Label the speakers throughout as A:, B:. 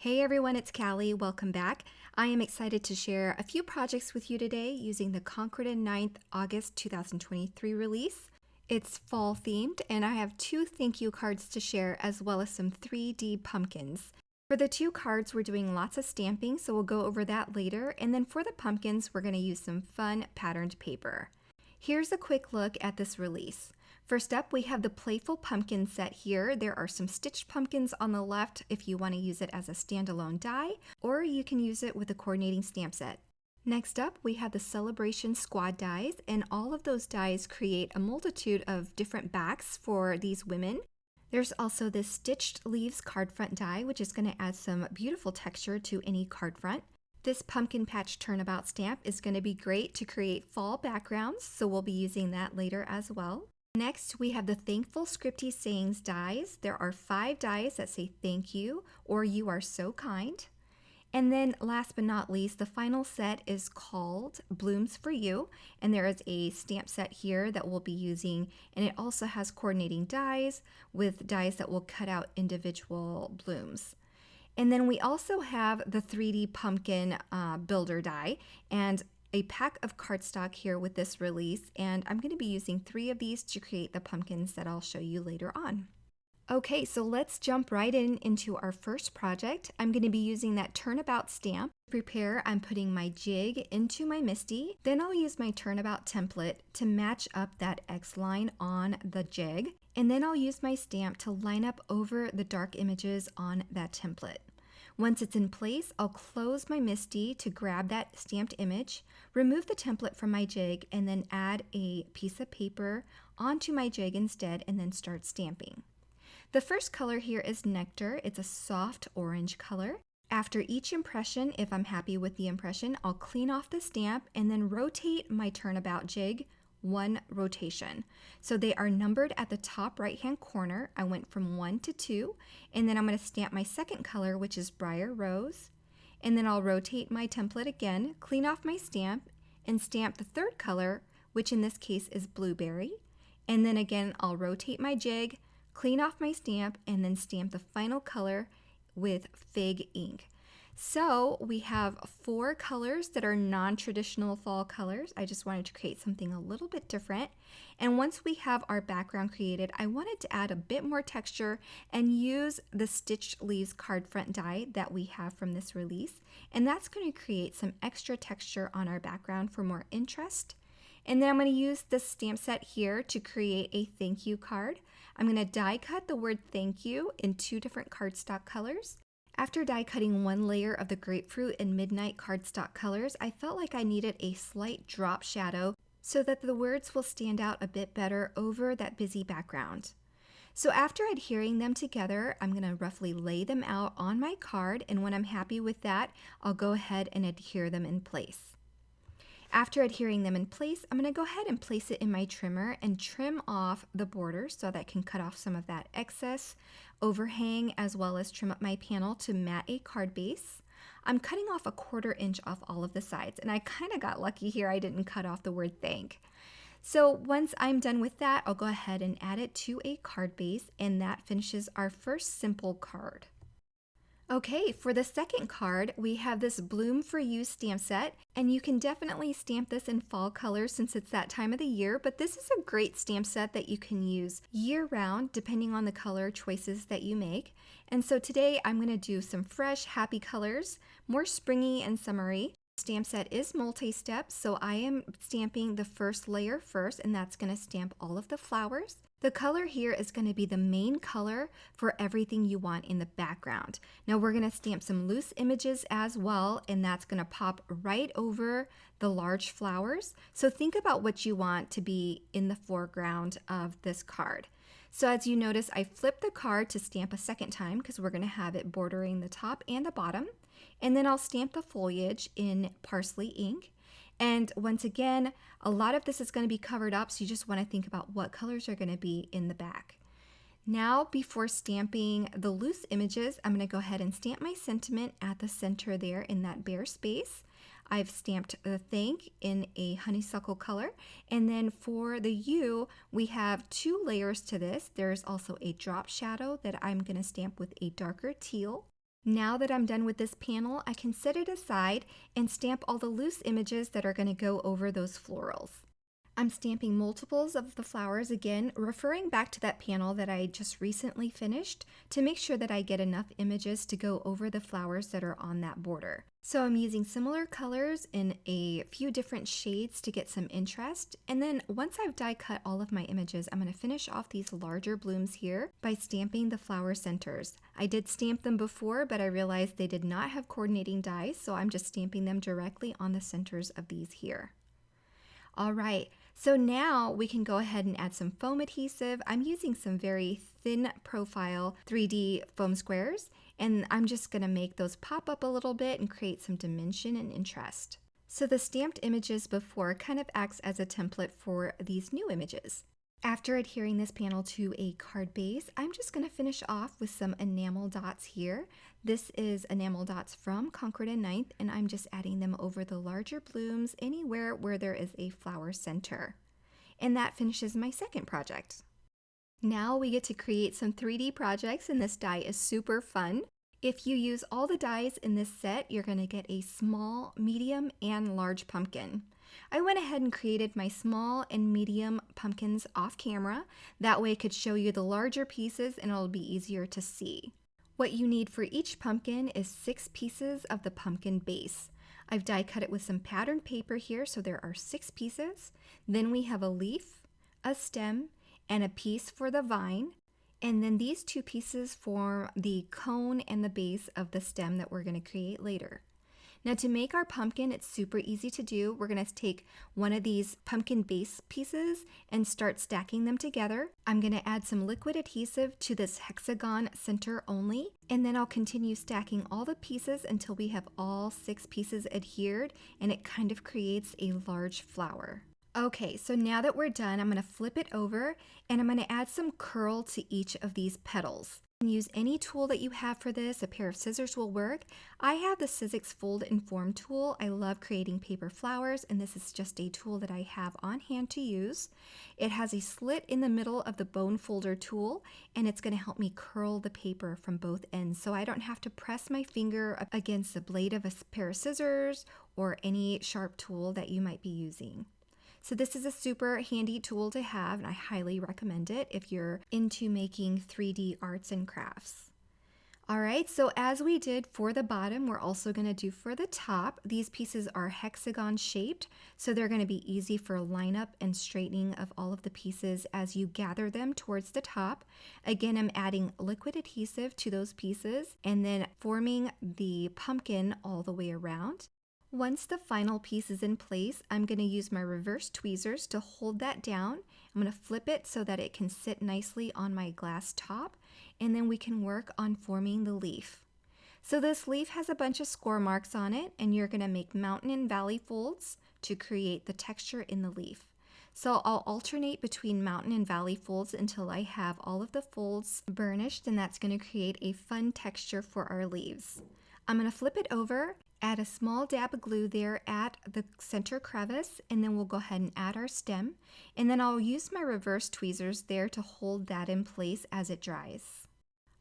A: Hey everyone, it's Caly. Welcome back. I am excited to share a few projects with you today using the Concord 9th August 2023 release. It's fall themed and I have two thank you cards to share as well as some 3D pumpkins. For the two cards, we're doing lots of stamping, so we'll go over that later. And then for the pumpkins, we're going to use some fun patterned paper. Here's a quick look at this release. First up, we have the Playful Pumpkin set here. There are some stitched pumpkins on the left if you want to use it as a standalone die, or you can use it with a coordinating stamp set. Next up, we have the Celebration Squad dies, and all of those dies create a multitude of different backs for these women. There's also this Stitched Leaves card front die, which is going to add some beautiful texture to any card front. This Pumpkin Patch Turnabout stamp is going to be great to create fall backgrounds, so we'll be using that later as well. Next, we have the Thankful Scripty Sayings dies. There are 5 dies that say thank you or you are so kind. And then last but not least, the final set is called Blooms for You, and there is a stamp set here that we'll be using, and it also has coordinating dies with dies that will cut out individual blooms. And then we also have the 3D pumpkin builder die and a pack of cardstock here with this release, and I'm going to be using 3 of these to create the pumpkins that I'll show you later on. Okay, so let's jump right into our first project. I'm going to be using that Turnabout stamp. To prepare, I'm putting my jig into my MISTI. Then I'll use my Turnabout template to match up that X line on the jig. And then I'll use my stamp to line up over the dark images on that template. Once it's in place, I'll close my MISTI to grab that stamped image, remove the template from my jig, and then add a piece of paper onto my jig instead, and then start stamping. The first color here is Nectar. It's a soft orange color. After each impression, if I'm happy with the impression, I'll clean off the stamp and then rotate my Turnabout jig 1 rotation. So they are numbered at the top right hand corner. I went from 1 to 2, and then I'm going to stamp my second color, which is Briar Rose, and then I'll rotate my template again, clean off my stamp, and stamp the third color, which in this case is Blueberry, and then again I'll rotate my jig, clean off my stamp, and then stamp the final color with Fig ink. So we have 4 colors that are non-traditional fall colors. I just wanted to create something a little bit different. And once we have our background created, I wanted to add a bit more texture and use the Stitched Leaves card front die that we have from this release. And that's going to create some extra texture on our background for more interest. And then I'm going to use this stamp set here to create a thank you card. I'm going to die cut the word thank you in 2 different cardstock colors. After die cutting 1 layer of the Grapefruit and Midnight cardstock colors, I felt like I needed a slight drop shadow so that the words will stand out a bit better over that busy background. So after adhering them together, I'm going to roughly lay them out on my card, and when I'm happy with that, I'll go ahead and adhere them in place. After adhering them in place, I'm going to go ahead and place it in my trimmer and trim off the border so that I can cut off some of that excess overhang, as well as trim up my panel to mat a card base. I'm cutting off a 1/4 inch off all of the sides, and I kind of got lucky here. I didn't cut off the word thank. So once I'm done with that, I'll go ahead and add it to a card base, and that finishes our first simple card. Okay, for the second card, we have this Bloom for You stamp set, and you can definitely stamp this in fall colors since it's that time of the year, but this is a great stamp set that you can use year-round depending on the color choices that you make. And so today I'm going to do some fresh, happy colors, more springy and summery. Stamp set is multi-step, so I am stamping the first layer first, and that's going to stamp all of the flowers. The color here is going to be the main color for everything you want in the background. Now we're going to stamp some loose images as well, and that's going to pop right over the large flowers. So think about what you want to be in the foreground of this card. So as you notice, I flipped the card to stamp a second time because we're going to have it bordering the top and the bottom. And then I'll stamp the foliage in Parsley ink. And once again, a lot of this is going to be covered up, so you just want to think about what colors are going to be in the back. Now, before stamping the loose images, I'm going to go ahead and stamp my sentiment at the center there in that bare space. I've stamped the thank in a honeysuckle color, and then for the U, we have 2 layers to this. There's also a drop shadow that I'm going to stamp with a darker teal. Now that I'm done with this panel, I can set it aside and stamp all the loose images that are going to go over those florals. I'm stamping multiples of the flowers again, referring back to that panel that I just recently finished to make sure that I get enough images to go over the flowers that are on that border. So I'm using similar colors in a few different shades to get some interest. And then once I've die cut all of my images, I'm going to finish off these larger blooms here by stamping the flower centers. I did stamp them before, but I realized they did not have coordinating dies, so I'm just stamping them directly on the centers of these here. All right, so now we can go ahead and add some foam adhesive. I'm using some very thin profile 3D foam squares, and I'm just gonna make those pop up a little bit and create some dimension and interest. So the stamped images before kind of acts as a template for these new images. After adhering this panel to a card base, I'm just going to finish off with some enamel dots here. This is enamel dots from Concord 9th, and I'm just adding them over the larger blooms anywhere where there is a flower center. And that finishes my second project. Now we get to create some 3D projects, and this die is super fun. If you use all the dies in this set, you're going to get a small, medium, and large pumpkin. I went ahead and created my small and medium pumpkins off camera. That way I could show you the larger pieces and it'll be easier to see. What you need for each pumpkin is 6 pieces of the pumpkin base. I've die cut it with some patterned paper here, so there are 6 pieces. Then we have a leaf, a stem, and a piece for the vine. And then these 2 pieces form the cone and the base of the stem that we're going to create later. Now to make our pumpkin, it's super easy to do. We're going to take one of these pumpkin base pieces and start stacking them together. I'm going to add some liquid adhesive to this hexagon center only, and then I'll continue stacking all the pieces until we have all 6 pieces adhered, and it kind of creates a large flower. Okay, so now that we're done, I'm going to flip it over and I'm going to add some curl to each of these petals. You can use any tool that you have for this. A pair of scissors will work. I have the Sizzix Fold and Form tool. I love creating paper flowers, and this is just a tool that I have on hand to use. It has a slit in the middle of the bone folder tool, and it's going to help me curl the paper from both ends, so I don't have to press my finger up against the blade of a pair of scissors or any sharp tool that you might be using. So this is a super handy tool to have, and I highly recommend it if you're into making 3D arts and crafts. All right, so as we did for the bottom, we're also going to do for the top. These pieces are hexagon shaped, so they're going to be easy for lineup and straightening of all of the pieces as you gather them towards the top. Again, I'm adding liquid adhesive to those pieces and then forming the pumpkin all the way around. Once the final piece is in place, I'm going to use my reverse tweezers to hold that down. I'm going to flip it so that it can sit nicely on my glass top, and then we can work on forming the leaf. So this leaf has a bunch of score marks on it, and you're going to make mountain and valley folds to create the texture in the leaf. So I'll alternate between mountain and valley folds until I have all of the folds burnished, and that's going to create a fun texture for our leaves. I'm going to flip it over, add a small dab of glue there at the center crevice, and then we'll go ahead and add our stem. And then I'll use my reverse tweezers there to hold that in place as it dries.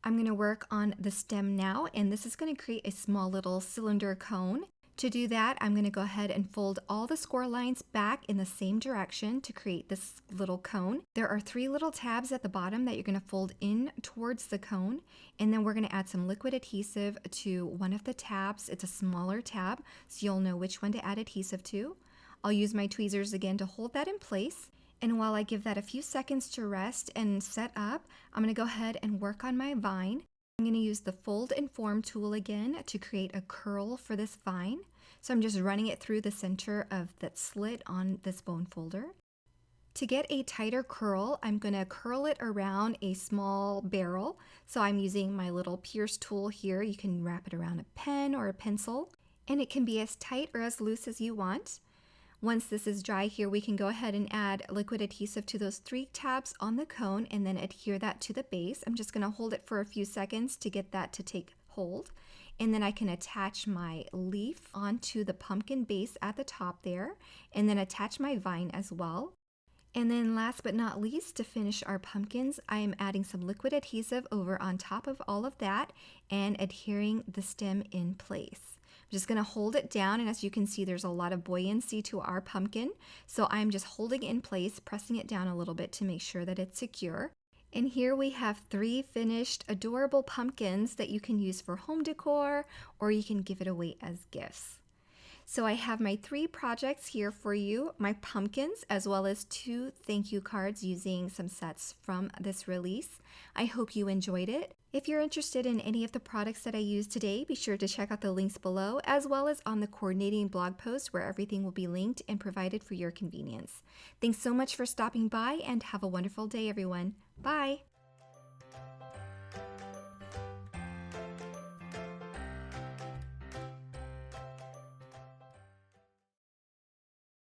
A: I'm going to work on the stem now, and this is going to create a small little cylinder cone. To do that, I'm going to go ahead and fold all the score lines back in the same direction to create this little cone. There are 3 little tabs at the bottom that you're going to fold in towards the cone, and then we're going to add some liquid adhesive to one of the tabs. It's a smaller tab, so you'll know which one to add adhesive to. I'll use my tweezers again to hold that in place, and while I give that a few seconds to rest and set up, I'm going to go ahead and work on my vine. I'm going to use the Fold and Form tool again to create a curl for this vine. So I'm just running it through the center of that slit on this bone folder. To get a tighter curl, I'm going to curl it around a small barrel. So I'm using my little pierce tool here. You can wrap it around a pen or a pencil, and it can be as tight or as loose as you want. Once this is dry here, we can go ahead and add liquid adhesive to those 3 tabs on the cone and then adhere that to the base. I'm just going to hold it for a few seconds to get that to take hold. And then I can attach my leaf onto the pumpkin base at the top there, and then attach my vine as well. And then last but not least, to finish our pumpkins, I am adding some liquid adhesive over on top of all of that and adhering the stem in place. I'm just going to hold it down, and as you can see, there's a lot of buoyancy to our pumpkin. So I'm just holding it in place, pressing it down a little bit to make sure that it's secure. And here we have 3 finished adorable pumpkins that you can use for home decor, or you can give it away as gifts. So I have my 3 projects here for you, my pumpkins, as well as 2 thank you cards using some sets from this release. I hope you enjoyed it. If you're interested in any of the products that I used today, be sure to check out the links below, as well as on the coordinating blog post where everything will be linked and provided for your convenience. Thanks so much for stopping by, and have a wonderful day, everyone. Bye!